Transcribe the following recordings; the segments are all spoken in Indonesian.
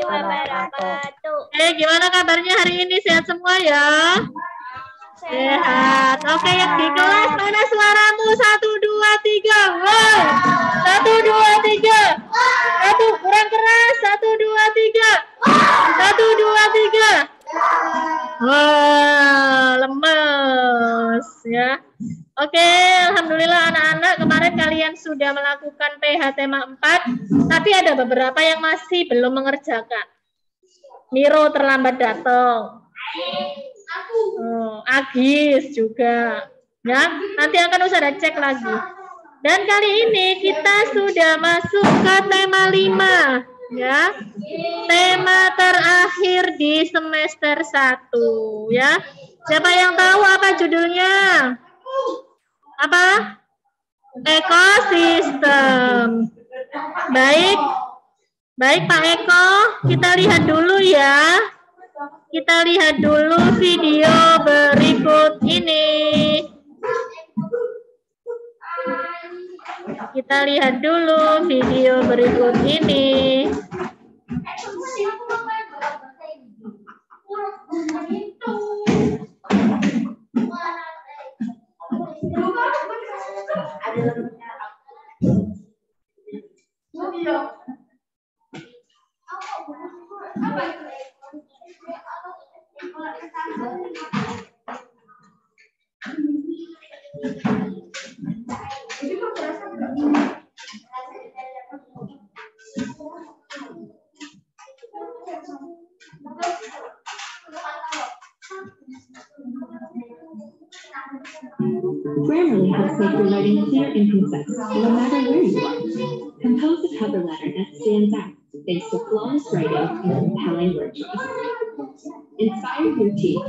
wabarakatuh. Gimana kabarnya hari ini? Sehat semua ya? Sehat. Oke, yang di kelas mana suaramu? 1, 2, 3. Wow. 1, 2, 3. Aduh, kurang keras. 1, 2, 3. 1, 2, 3. Wah, lemes ya. Oke, alhamdulillah anak-anak kemarin kalian sudah melakukan PH tema 4, tapi ada beberapa yang masih belum mengerjakan. Miro terlambat datang. Agis juga. Ya, nanti akan usah cek lagi. Dan kali ini kita sudah masuk ke tema 5, ya. Tema terakhir di semester 1, ya. Siapa yang tahu apa judulnya? Apa? Ekosistem. Baik. Baik Pak Eko, kita lihat dulu ya. Kita lihat dulu video berikut ini. Kita lihat dulu video berikut ini. Grammarly helps make your writing clear and concise, no matter where you are. Compose a cover letter that stands out thanks to flawless writing and compelling word choice. Inspire your team.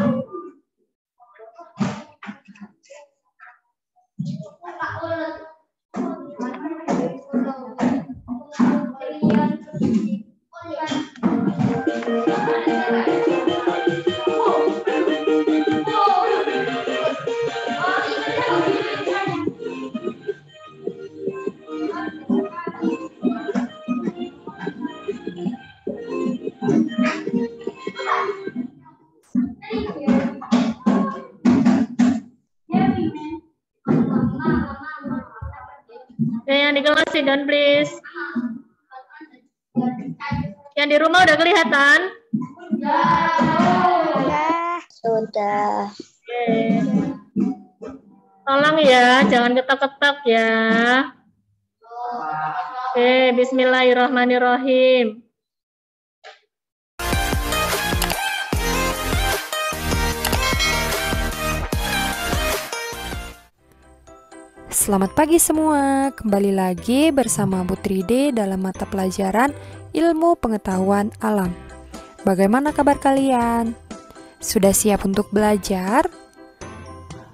Yang di kelas sit down please. Yang di rumah udah kelihatan? Sudah. Oke. Tolong ya, jangan ketok-ketok ya. Oke, bismillahirrahmanirrahim. Selamat pagi semua, kembali lagi bersama Putri D dalam mata pelajaran Ilmu Pengetahuan Alam. Bagaimana kabar kalian? Sudah siap untuk belajar?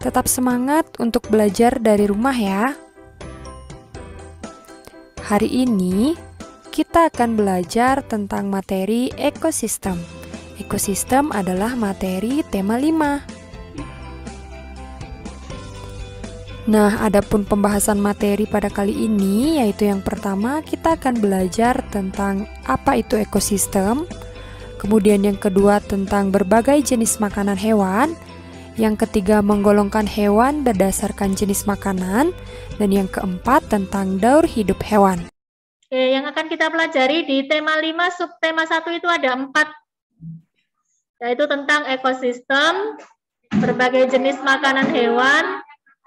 Tetap semangat untuk belajar dari rumah ya. Hari ini kita akan belajar tentang materi ekosistem. Ekosistem adalah materi tema 5. Nah, adapun pembahasan materi pada kali ini, yaitu yang pertama kita akan belajar tentang apa itu ekosistem, kemudian yang kedua tentang berbagai jenis makanan hewan, yang ketiga menggolongkan hewan berdasarkan jenis makanan, dan yang keempat tentang daur hidup hewan. Oke, yang akan kita pelajari di tema 5 subtema 1 itu ada 4, yaitu tentang ekosistem, berbagai jenis makanan hewan,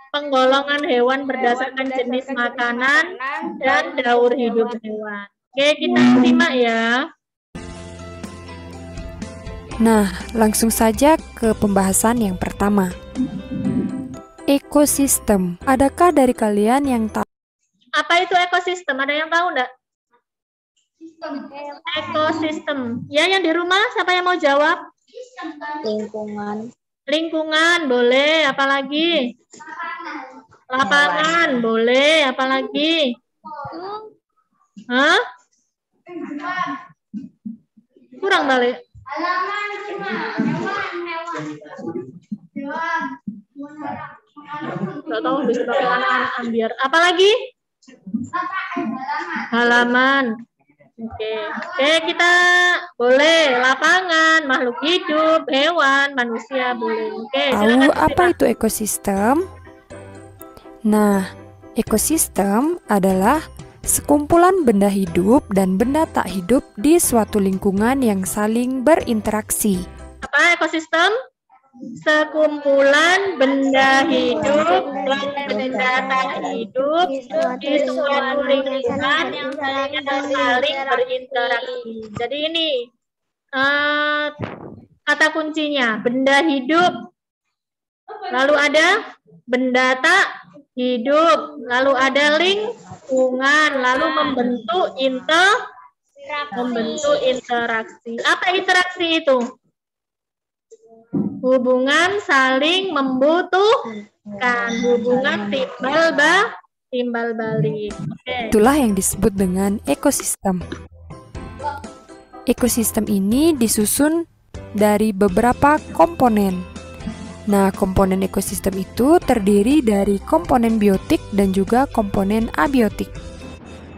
penggolongan hewan berdasarkan jenis makanan, dan daur hidup hewan. Oke, kita simak ya. Nah, langsung saja ke pembahasan yang pertama. Ekosistem. Adakah dari kalian yang tahu? Apa itu ekosistem? Ada yang tahu enggak? Ekosistem. Ya, yang di rumah siapa yang mau jawab? Lingkungan. Lingkungan, boleh. Apalagi? Lapangan, boleh. Apalagi? Hah? Kurang balik. Gak tahu bisa pakai anak-anak ambiar. Apalagi? Halaman. Oke, kita boleh lapangan, makhluk hidup, hewan, manusia boleh. Oke, Tahu silakan, apa Sita. itu ekosistem? Nah, ekosistem adalah sekumpulan benda hidup dan benda tak hidup di suatu lingkungan yang saling berinteraksi. Apa ekosistem? Sekumpulan benda hidup dan benda tak hidup di suatu lingkungan yang saling berinteraksi. Jadi ini kata kuncinya, benda hidup. Lalu ada benda tak hidup. Lalu ada lingkungan. Lalu membentuk interaksi. Apa interaksi itu? Hubungan saling membutuhkan, hubungan timbal balik. Oke. Itulah yang disebut dengan ekosistem. Ekosistem ini disusun dari beberapa komponen. Nah, komponen ekosistem itu terdiri dari komponen biotik dan juga komponen abiotik.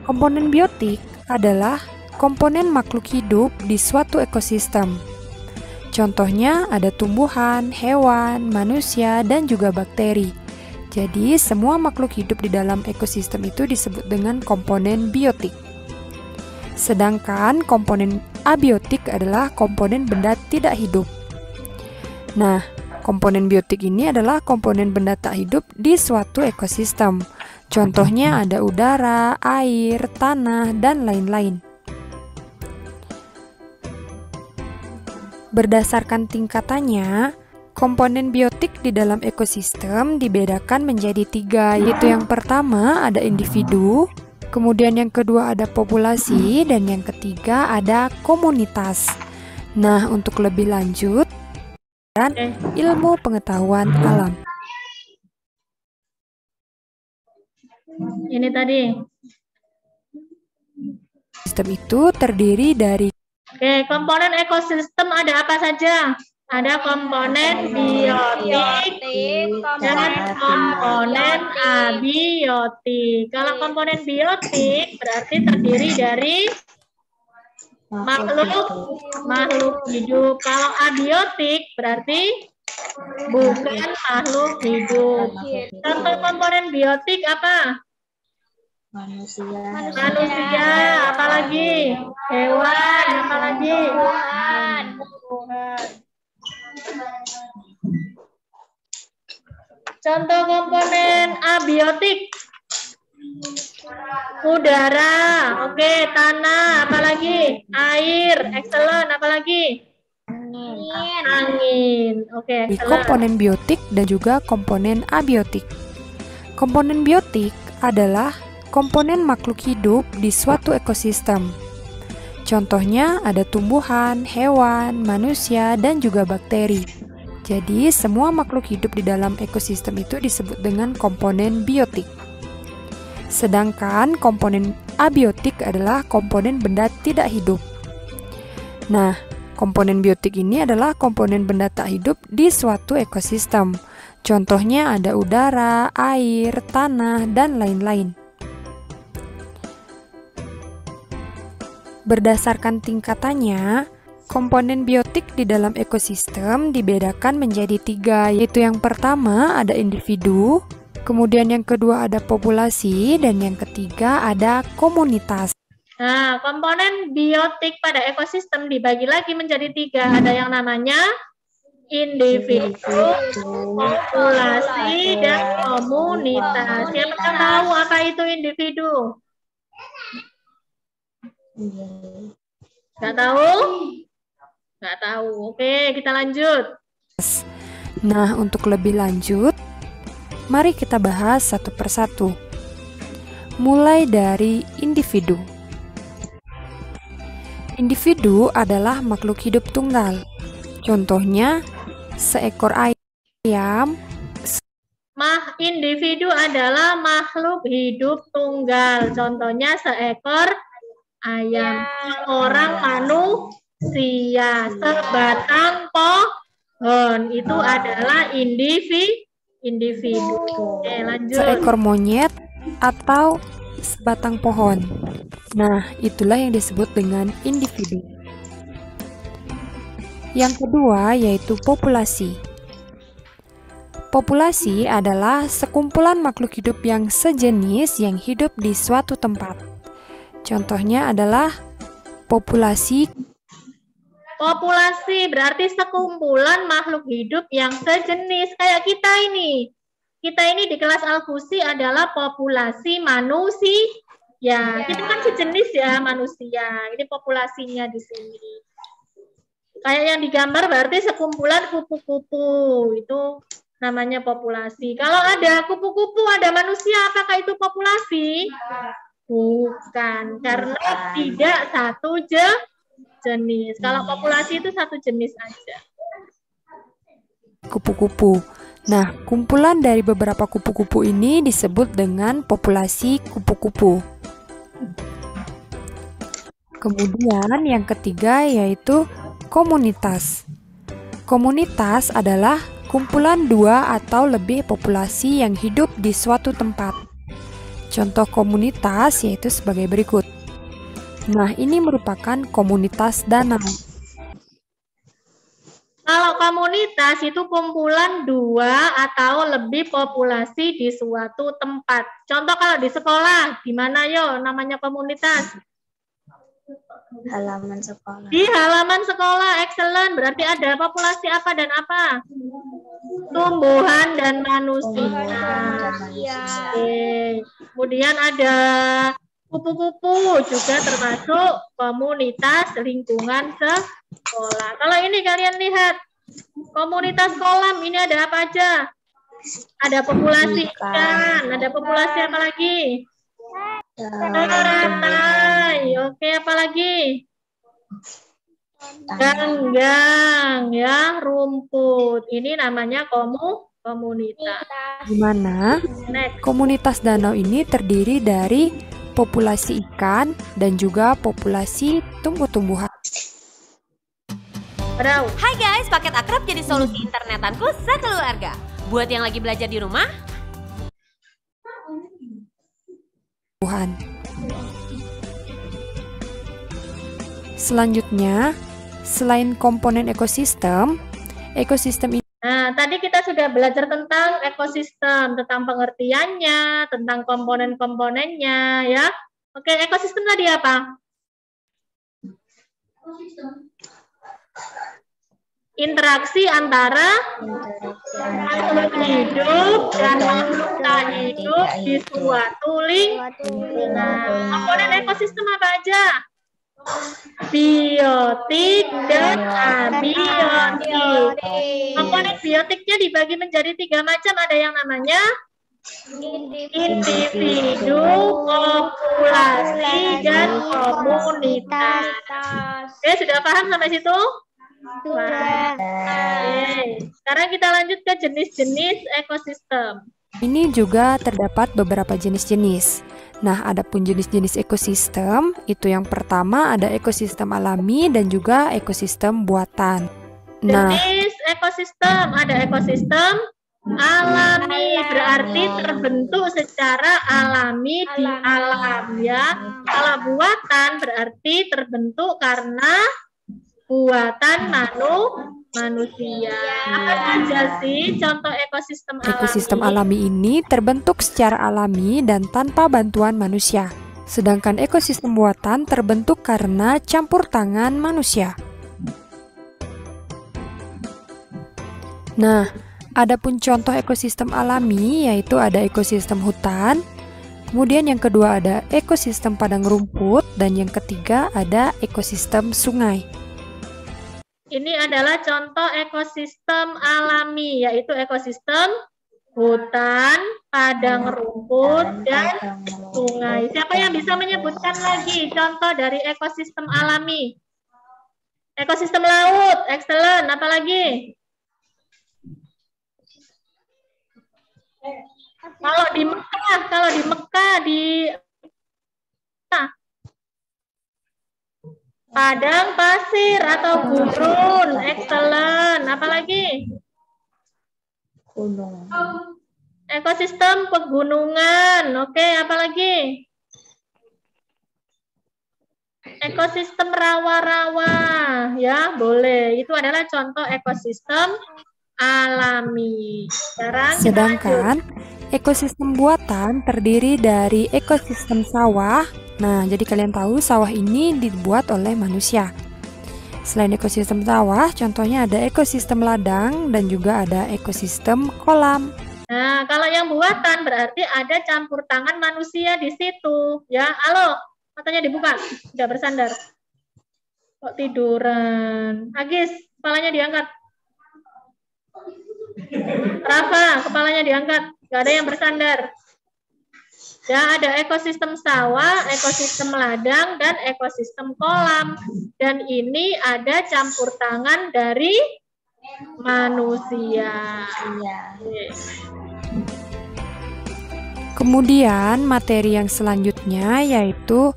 Komponen biotik adalah komponen makhluk hidup di suatu ekosistem. Contohnya ada tumbuhan, hewan, manusia, dan juga bakteri. Jadi, semua makhluk hidup di dalam ekosistem itu disebut dengan komponen biotik. Sedangkan komponen abiotik adalah komponen benda tidak hidup. Nah, komponen biotik ini adalah komponen benda tak hidup di suatu ekosistem. Contohnya ada udara, air, tanah, dan lain-lain. Berdasarkan tingkatannya, komponen biotik di dalam ekosistem dibedakan menjadi 3, yaitu yang pertama ada individu, kemudian yang kedua ada populasi, dan yang ketiga ada komunitas. Nah, untuk lebih lanjut, ilmu pengetahuan alam. Ini tadi. Sistem itu terdiri dari Oke, komponen ekosistem ada apa saja? Ada komponen biotik dan komponen abiotik. Kalau komponen biotik berarti terdiri dari makhluk hidup. Kalau abiotik berarti bukan makhluk hidup. Contoh komponen biotik apa? Manusia. Apalagi hewan, apalagi contoh komponen abiotik, udara, oke, tanah, apalagi air, excellent, apalagi angin, oke, excellent. komponen biotik dan juga komponen abiotik. Komponen biotik adalah komponen makhluk hidup di suatu ekosistem. Contohnya ada tumbuhan, hewan, manusia, dan juga bakteri. Jadi, semua makhluk hidup di dalam ekosistem itu disebut dengan komponen biotik. Sedangkan komponen abiotik adalah komponen benda tidak hidup. Nah, komponen biotik ini adalah komponen benda tak hidup di suatu ekosistem. Contohnya ada udara, air, tanah, dan lain-lain. Berdasarkan tingkatannya, komponen biotik di dalam ekosistem dibedakan menjadi 3, yaitu yang pertama ada individu, kemudian yang kedua ada populasi, dan yang ketiga ada komunitas. Nah, komponen biotik pada ekosistem dibagi lagi menjadi 3. Ada yang namanya individu, populasi, dan komunitas. Siapa yang tahu apa itu individu? Nggak tahu? Nggak tahu. Oke, kita lanjut. Nah, untuk lebih lanjut, mari kita bahas satu persatu. Mulai dari individu. Individu adalah makhluk hidup tunggal. Contohnya, seekor ayam. Individu adalah makhluk hidup tunggal. Contohnya seekor ayam, orang manusia, sebatang pohon, itu adalah individu. Oke, lanjut. Seekor monyet atau sebatang pohon. Nah, itulah yang disebut dengan individu. Yang kedua yaitu populasi. Populasi adalah sekumpulan makhluk hidup yang sejenis yang hidup di suatu tempat. Contohnya adalah populasi. Populasi berarti sekumpulan makhluk hidup yang sejenis. Kayak kita ini. Kita ini di kelas Al-Fusi adalah populasi manusia. Ya, kita kan sejenis ya manusia. Ini populasinya di sini. Kayak yang digambar berarti sekumpulan kupu-kupu. Itu namanya populasi. Kalau ada kupu-kupu, ada manusia, apakah itu populasi? Bukan, karena tidak satu jenis. Kalau populasi itu satu jenis aja. Kupu-kupu. Nah, kumpulan dari beberapa kupu-kupu ini disebut dengan populasi kupu-kupu. Kemudian yang ketiga yaitu komunitas. Komunitas adalah kumpulan dua atau lebih populasi yang hidup di suatu tempat. Contoh komunitas yaitu sebagai berikut. Nah, ini merupakan komunitas danau. Kalau komunitas itu kumpulan dua atau lebih populasi di suatu tempat. Contoh kalau di sekolah, di mana yo namanya komunitas? Halaman sekolah. Di halaman sekolah, excellent. Berarti ada populasi apa dan apa? Tumbuhan dan manusia. Oke. Kemudian ada kupu-kupu juga termasuk komunitas lingkungan sekolah. Kalau ini kalian lihat komunitas kolam ini ada apa aja? Ada populasi ikan, ada populasi apa lagi? Teratai. Oke, apa lagi? Ganggang ya, rumput. Ini namanya komunitas. Di mana komunitas danau ini terdiri dari populasi ikan dan juga populasi tumbuh-tumbuhan. Hai guys, paket akrab jadi solusi internetanku sekeluarga. Buat yang lagi belajar di rumah, Selanjutnya, selain komponen ekosistem ini. Nah, tadi kita sudah belajar tentang ekosistem, tentang pengertiannya, tentang komponen-komponennya, ya. Oke, ekosistem tadi apa? Interaksi antara makhluk hidup dan makhluk tak hidup di suatu lingkungan. Komponen ekosistem apa aja? Biotik dan abiotik. Komponen biotiknya dibagi menjadi 3 macam. Ada yang namanya individu, populasi, dan komunitas. Oke, sudah paham sampai situ? Sudah. Sekarang kita lanjut ke jenis-jenis ekosistem. Ini juga terdapat beberapa jenis-jenis. Nah, adapun jenis-jenis ekosistem, itu yang pertama ada ekosistem alami dan juga ekosistem buatan. Jenis ekosistem, ada ekosistem alami, berarti terbentuk secara alami di alam ya. Kalau buatan berarti terbentuk karena buatan manusia. Apa saja sih contoh ekosistem alami? Ekosistem alami ini terbentuk secara alami dan tanpa bantuan manusia. Sedangkan ekosistem buatan terbentuk karena campur tangan manusia. Nah, adapun contoh ekosistem alami yaitu ada ekosistem hutan, kemudian yang kedua ada ekosistem padang rumput, dan yang ketiga ada ekosistem sungai. Ini adalah contoh ekosistem alami, yaitu ekosistem hutan, padang rumput, dan sungai. Siapa yang bisa menyebutkan lagi contoh dari ekosistem alami? Ekosistem laut, excellent. Apa lagi? Kalau di Mekah, padang pasir atau gurun, excellent. Apalagi? Gunung. Ekosistem pegunungan, oke. Apalagi? ekosistem rawa-rawa, ya boleh. Itu adalah contoh ekosistem alami. Sekarang kita lanjut. Sedangkan ekosistem buatan terdiri dari ekosistem sawah. Nah, jadi kalian tahu sawah ini dibuat oleh manusia. Selain ekosistem sawah, contohnya ada ekosistem ladang dan juga ada ekosistem kolam. Nah, kalau yang buatan berarti ada campur tangan manusia di situ. Ya, halo, matanya dibuka, nggak bersandar. Kok tiduran? Agis, kepalanya diangkat. Rafa, kepalanya diangkat. Nggak ada yang bersandar. Ya, ada ekosistem sawah, ekosistem ladang, dan ekosistem kolam. Dan ini ada campur tangan dari manusia. Iya. Kemudian materi yang selanjutnya yaitu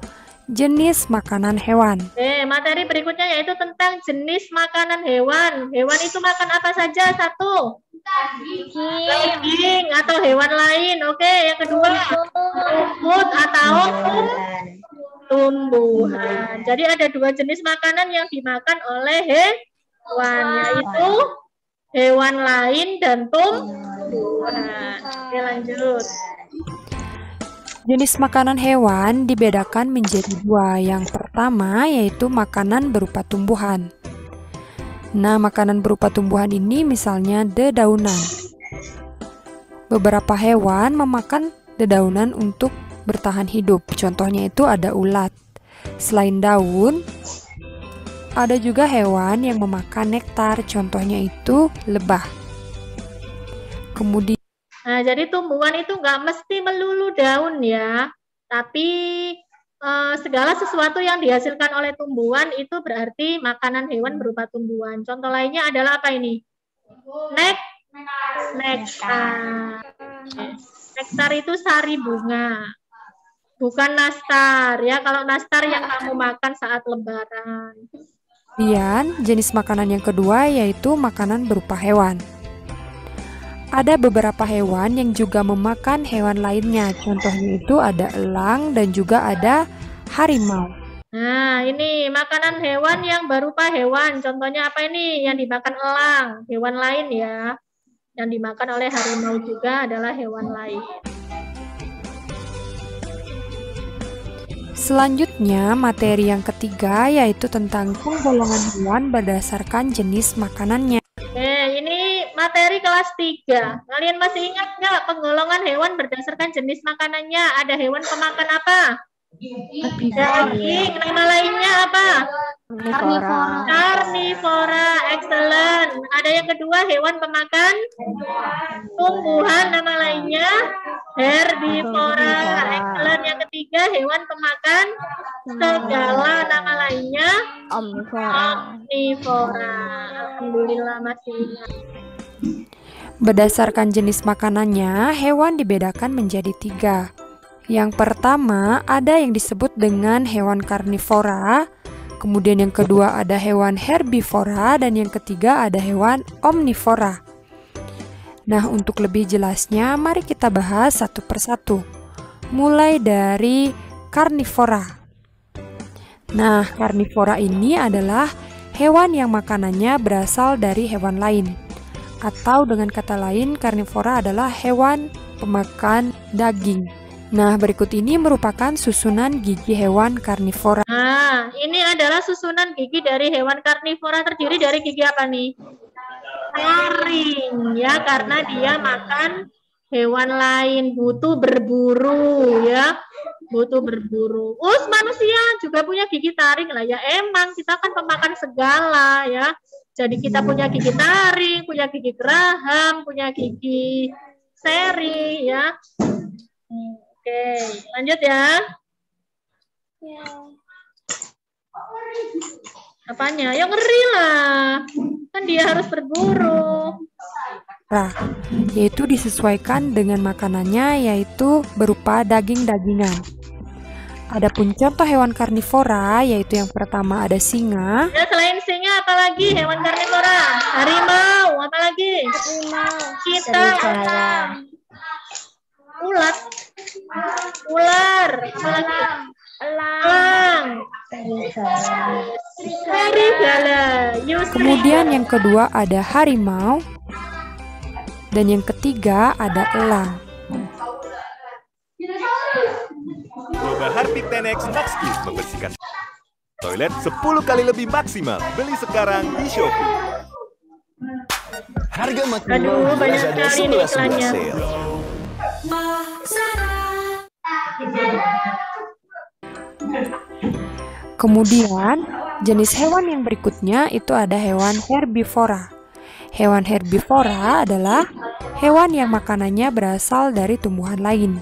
jenis makanan hewan. Materi berikutnya yaitu tentang jenis makanan hewan. Hewan itu makan apa saja? Satu, daging atau hewan lain. Oke, yang kedua, rumput atau tumbuhan. Jadi ada dua jenis makanan yang dimakan oleh hewan, yaitu hewan lain dan tumbuhan. Oke, lanjut. Jenis makanan hewan dibedakan menjadi dua. Yang pertama yaitu makanan berupa tumbuhan. Nah, makanan berupa tumbuhan ini misalnya dedaunan. Beberapa hewan memakan dedaunan untuk bertahan hidup. Contohnya itu ada ulat. Selain daun, ada juga hewan yang memakan nektar. Contohnya itu lebah. Kemudian Nah, jadi tumbuhan itu nggak mesti melulu daun ya, tapi segala sesuatu yang dihasilkan oleh tumbuhan itu berarti makanan hewan berupa tumbuhan. Contoh lainnya adalah apa ini? Nektar. Nektar itu sari bunga, bukan nastar ya. Kalau nastar yang kamu makan saat lebaran. Kemudian, jenis makanan yang kedua yaitu makanan berupa hewan. Ada beberapa hewan yang juga memakan hewan lainnya. Contohnya itu ada elang dan juga ada harimau. Nah, ini makanan hewan yang berupa hewan. Contohnya apa ini? Yang dimakan elang, hewan lain ya. Yang dimakan oleh harimau juga adalah hewan lain. Selanjutnya, materi yang ketiga yaitu tentang penggolongan hewan berdasarkan jenis makanannya. Ini materi kelas 3. Kalian masih ingat nggak penggolongan hewan berdasarkan jenis makanannya? Ada hewan pemakan apa? Daging. Nama lainnya apa? Karnivora. Excellent. Ada yang kedua, hewan pemakan tumbuhan. Nama lainnya herbivora. Excellent. Yang ketiga, hewan pemakan segala. Nama lainnya omnivora. Alhamdulillah masih ingat. Berdasarkan jenis makanannya, hewan dibedakan menjadi 3. Yang pertama, ada yang disebut dengan hewan karnivora. Kemudian yang kedua ada hewan herbivora. Dan yang ketiga ada hewan omnivora. Nah, untuk lebih jelasnya, mari kita bahas satu persatu. Mulai dari karnivora. Nah, karnivora ini adalah hewan yang makanannya berasal dari hewan lain. Atau dengan kata lain, karnivora adalah hewan pemakan daging. Nah, berikut ini merupakan susunan gigi hewan karnivora. Nah, ini adalah susunan gigi dari hewan karnivora. Terdiri dari gigi apa nih? Taring, ya, karena dia makan hewan lain, butuh berburu, ya, butuh berburu. Manusia juga punya gigi taring lah, ya. Emang kita kan pemakan segala, ya. Jadi kita punya gigi taring, punya gigi geraham, punya gigi seri, ya. Oke, lanjut ya. Apanya? Ya ngeri lah. Kan dia harus berburu. Yaitu disesuaikan dengan makanannya, yaitu berupa daging-dagingan. Adapun contoh hewan karnivora, yaitu yang pertama ada singa. Ya, selain singa, apalagi hewan karnivora? Harimau, apalagi? Kita, ulat, ular, apalagi? Elang. Serigala. Kemudian yang kedua ada harimau. Dan yang ketiga ada elang. Coba Harpic 10X Max Clean membersihkan toilet 10 kali lebih maksimal. Beli sekarang di Shopee. Harga makin Aduh, banyak ada sekali nih 11 iklannya. sale. Kemudian jenis hewan yang berikutnya itu ada hewan herbivora. Hewan herbivora adalah hewan yang makanannya berasal dari tumbuhan lain.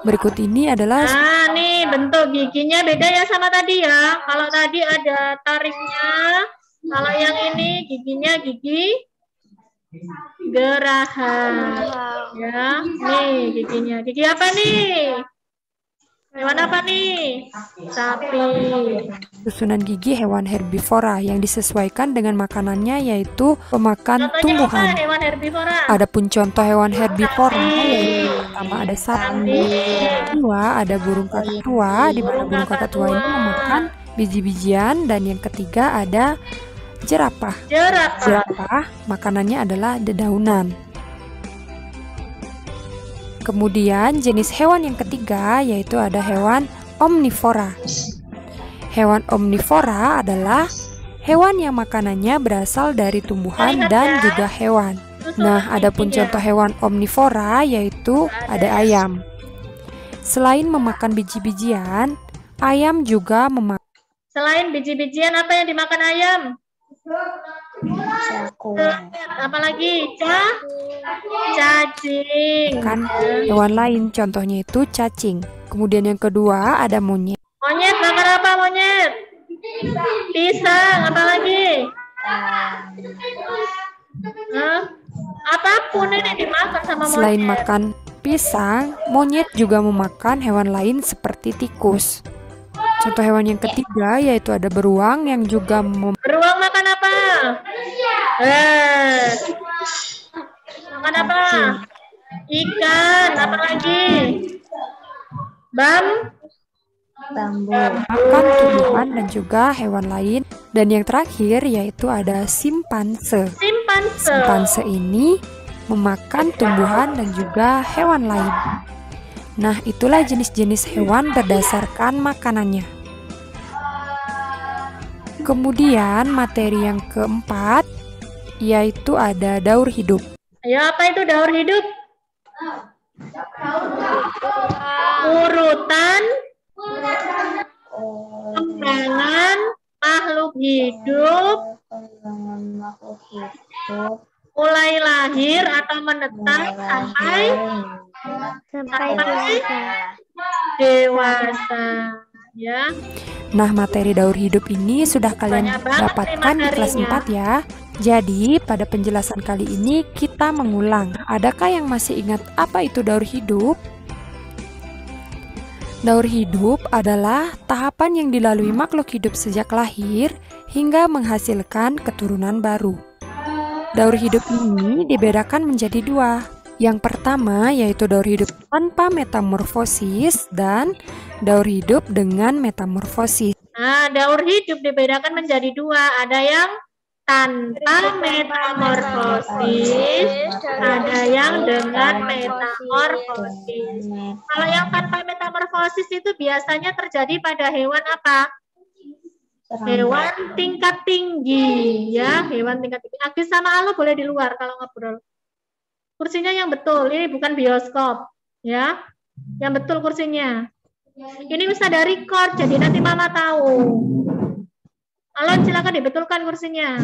Berikut ini adalah Nah, nih bentuk giginya beda ya sama tadi ya. Kalau tadi ada tariknya, kalau yang ini giginya gigi geraham. Ya, nih giginya. Gigi apa nih? Hewan apa nih? Sapi. susunan gigi hewan herbivora yang disesuaikan dengan makanannya yaitu pemakan Contohnya apa tumbuhan. hewan herbivora? Adapun contoh hewan herbivora yaitu pertama ada sapi, kedua ada burung kakak tua, di mana burung kakak tua ini memakan biji-bijian, dan yang ketiga ada jerapah. Jerapah. Jerapah makanannya adalah dedaunan. Kemudian jenis hewan yang ketiga yaitu ada hewan omnivora. Hewan omnivora adalah hewan yang makanannya berasal dari tumbuhan dan juga hewan. Nah, adapun contoh hewan omnivora yaitu ada ayam. Selain memakan biji-bijian, ayam juga memakan Selain biji-bijian apa yang dimakan ayam? Apalagi cacing. hewan lain, contohnya itu cacing. Kemudian yang kedua ada monyet. Monyet makan apa monyet? Pisang, apalagi? Hah? Apapun ini dimakan sama monyet. Selain makan pisang, monyet juga memakan hewan lain seperti tikus. Contoh hewan yang ketiga yaitu ada beruang yang juga Beruang makan apa? Makan apa? Ikan, apalagi? Bambu. makan tumbuhan dan juga hewan lain. Dan yang terakhir yaitu ada simpanse. Simpanse. Simpanse ini memakan tumbuhan dan juga hewan lain. Nah, itulah jenis-jenis hewan berdasarkan makanannya. Kemudian materi yang keempat yaitu ada daur hidup. Ya, apa itu daur hidup? Urutan kembangan makhluk hidup mulai lahir atau menetas sampai dewasa, ya. Nah, materi daur hidup ini sudah kalian Banyak banget dapatkan di kelas materinya. 4 ya. Jadi, pada penjelasan kali ini kita mengulang. Adakah yang masih ingat apa itu daur hidup? Daur hidup adalah tahapan yang dilalui makhluk hidup sejak lahir hingga menghasilkan keturunan baru. Daur hidup ini dibedakan menjadi dua. Yang pertama yaitu daur hidup tanpa metamorfosis dan daur hidup dengan metamorfosis. Nah, daur hidup dibedakan menjadi dua. Ada yang tanpa metamorfosis, ada yang dengan metamorfosis. Kalau yang tanpa metamorfosis itu biasanya terjadi pada hewan apa? Hewan tingkat tinggi, ya, hewan tingkat tinggi. Agis sama Alo boleh di luar kalau ngobrol. Kursinya yang betul, ini bukan bioskop, ya. Yang betul kursinya. Ini bisa dari record, jadi nanti Mama tahu. Alon silakan dibetulkan kursinya.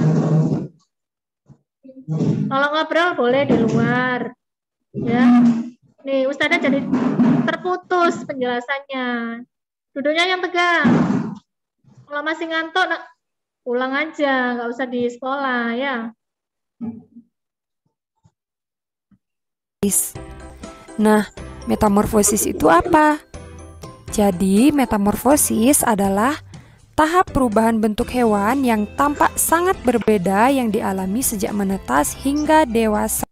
Kalau ngobrol boleh di luar, ya. Nih Ustazah jadi terputus penjelasannya. Duduknya yang tegang. Kalau masih ngantuk, pulang aja, nggak usah di sekolah, ya. Nah, metamorfosis itu apa? Jadi, metamorfosis adalah tahap perubahan bentuk hewan yang tampak sangat berbeda yang dialami sejak menetas hingga dewasa.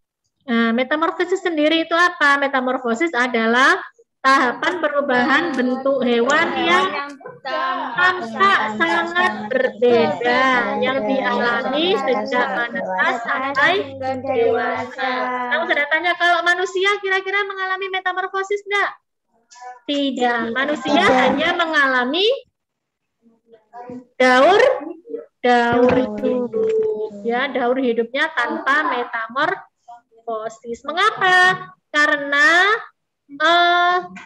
Nah, metamorfosis sendiri itu apa? Metamorfosis adalah tahapan perubahan bentuk hewan yang tampak sangat berbeda yang dialami sejak menetas sampai dewasa. Kamu sudah tanya kalau manusia kira-kira mengalami metamorfosis enggak? Tidak. Manusia hanya mengalami daur hidup. Ya, daur hidupnya tanpa metamorfosis. Mengapa? Karena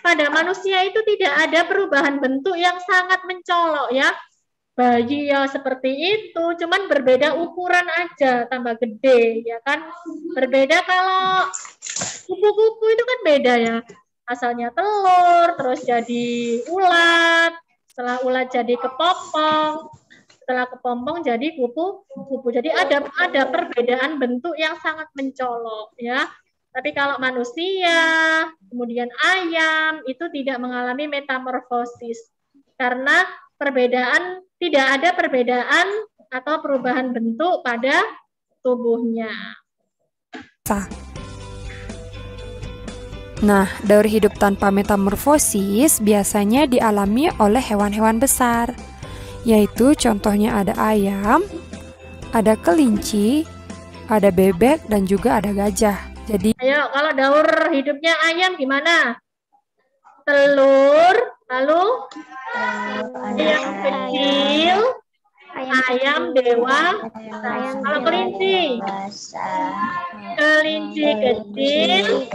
pada manusia itu tidak ada perubahan bentuk yang sangat mencolok ya. Bayi ya seperti itu, cuman berbeda ukuran aja, tambah gede ya kan. Berbeda kalau kupu-kupu itu kan beda ya. Asalnya telur, terus jadi ulat, setelah ulat jadi kepompong, setelah kepompong jadi kupu-kupu. Jadi ada perbedaan bentuk yang sangat mencolok ya. Tapi kalau manusia, kemudian ayam, itu tidak mengalami metamorfosis. Karena tidak ada perbedaan atau perubahan bentuk pada tubuhnya. Nah, daur hidup tanpa metamorfosis biasanya dialami oleh hewan-hewan besar. Yaitu contohnya ada ayam, ada kelinci, ada bebek, dan juga ada gajah. Jadi, ayo kalau daur hidupnya ayam gimana? Telur, lalu ayam kecil, ayam dewasa. Kalau kelinci kecil,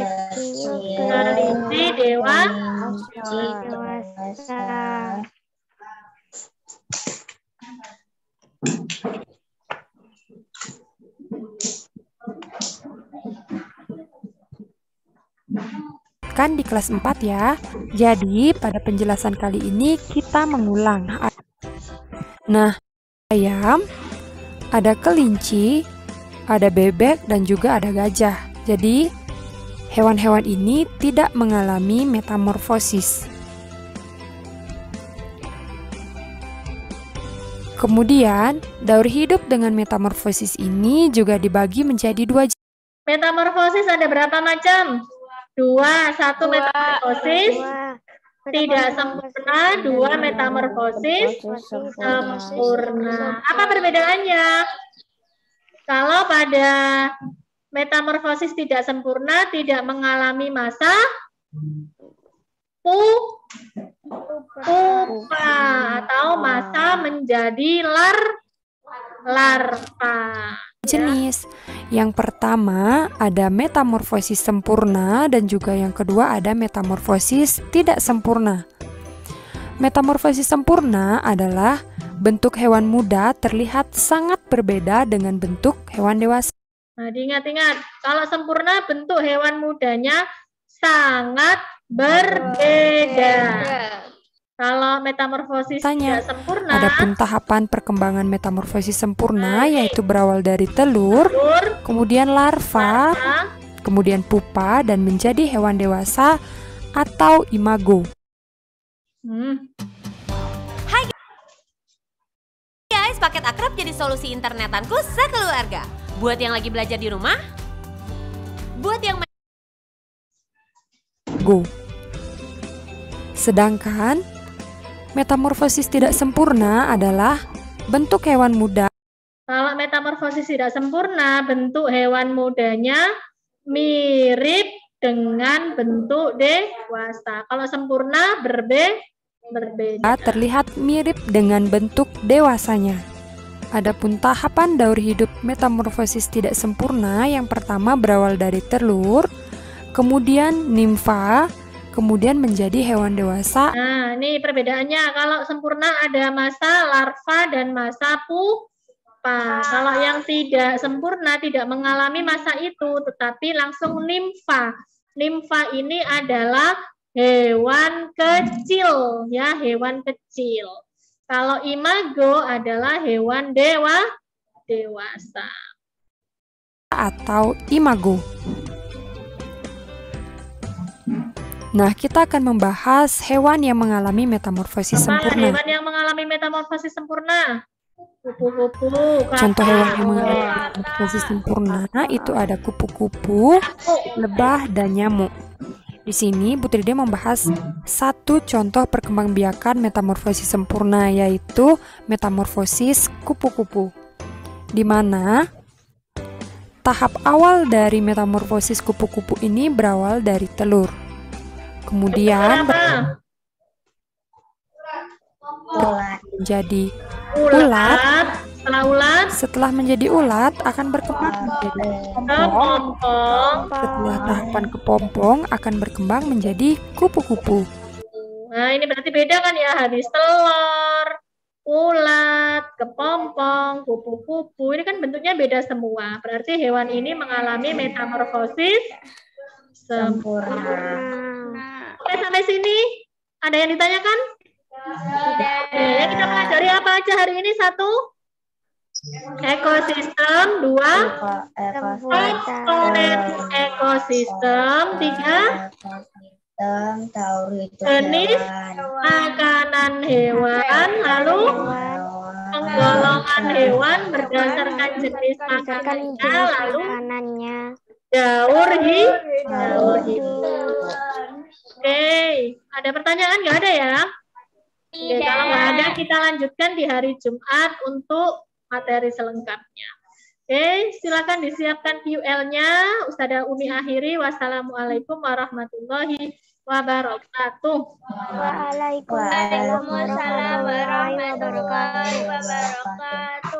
kelinci dewasa. Kan di kelas 4 ya. Jadi pada penjelasan kali ini kita mengulang. Nah, ayam, ada kelinci, ada bebek, dan juga ada gajah. Jadi hewan-hewan ini tidak mengalami metamorfosis. Kemudian, daur hidup dengan metamorfosis ini juga dibagi menjadi 2 jenis. Metamorfosis ada berapa macam? 2. 1 metamorfosis tidak sempurna, 2 metamorfosis sempurna. Apa perbedaannya? Kalau pada metamorfosis tidak sempurna, tidak mengalami masa pupa atau masa menjadi larva. Jenis. Yang pertama ada metamorfosis sempurna dan juga yang kedua ada metamorfosis tidak sempurna. Metamorfosis sempurna adalah bentuk hewan muda terlihat sangat berbeda dengan bentuk hewan dewasa. Nah, diingat-ingat, kalau sempurna bentuk hewan mudanya sangat berbeda. Kalau metamorfosis tidak sempurna, adapun tahapan perkembangan metamorfosis sempurna yaitu berawal dari telur, kemudian larva, kemudian pupa dan menjadi hewan dewasa atau imago. Hai guys, paket akrab jadi solusi internetanku sekeluarga. Buat yang lagi belajar di rumah, buat yang Sedangkan metamorfosis tidak sempurna adalah bentuk hewan muda. Kalau metamorfosis tidak sempurna, bentuk hewan mudanya mirip dengan bentuk dewasa. Kalau sempurna berbeda. Terlihat mirip dengan bentuk dewasanya. Adapun tahapan daur hidup metamorfosis tidak sempurna, yang pertama berawal dari telur, kemudian nimfa, kemudian menjadi hewan dewasa. Nah, ini perbedaannya. Kalau sempurna ada masa larva dan masa pupa. Kalau yang tidak sempurna tidak mengalami masa itu, tetapi langsung nimfa. Nimfa ini adalah hewan kecil, ya, hewan kecil. Kalau imago adalah hewan dewasa. Atau imago. Nah, kita akan membahas hewan yang mengalami metamorfosis sempurna. Hewan yang mengalami metamorfosis sempurna? Kupu-kupu. Contoh hewan yang mengalami metamorfosis sempurna itu ada kupu-kupu, lebah, dan nyamuk. Di sini Bu Tride membahas satu contoh perkembangbiakan metamorfosis sempurna, yaitu metamorfosis kupu-kupu, di mana tahap awal dari metamorfosis kupu-kupu ini berawal dari telur. Kemudian menjadi ulat. Setelah menjadi ulat akan berkembang menjadi kepompong. Setelah tahapan kepompong akan berkembang menjadi kupu-kupu. Nah, ini berarti beda kan ya, habis telur, ulat, kepompong, kupu-kupu. Ini kan bentuknya beda semua. Berarti hewan ini mengalami metamorfosis sempurna. Oke, sampai sini ada yang ditanyakan? Oke, kita pelajari apa aja hari ini? 1, ekosistem. 2, komponen ekosistem. 3, jenis makanan hewan. Lalu penggolongan hewan berdasarkan jenis makanannya. Lalu daur hidup. Oke, ada pertanyaan? Nggak ada ya? Oke, kalau nggak ada, kita lanjutkan di hari Jumat untuk materi selengkapnya. Oke, silakan disiapkan QL-nya. Ustazah Umi akhiri. Wassalamualaikum warahmatullahi wabarakatuh. Waalaikumsalam warahmatullahi wabarakatuh.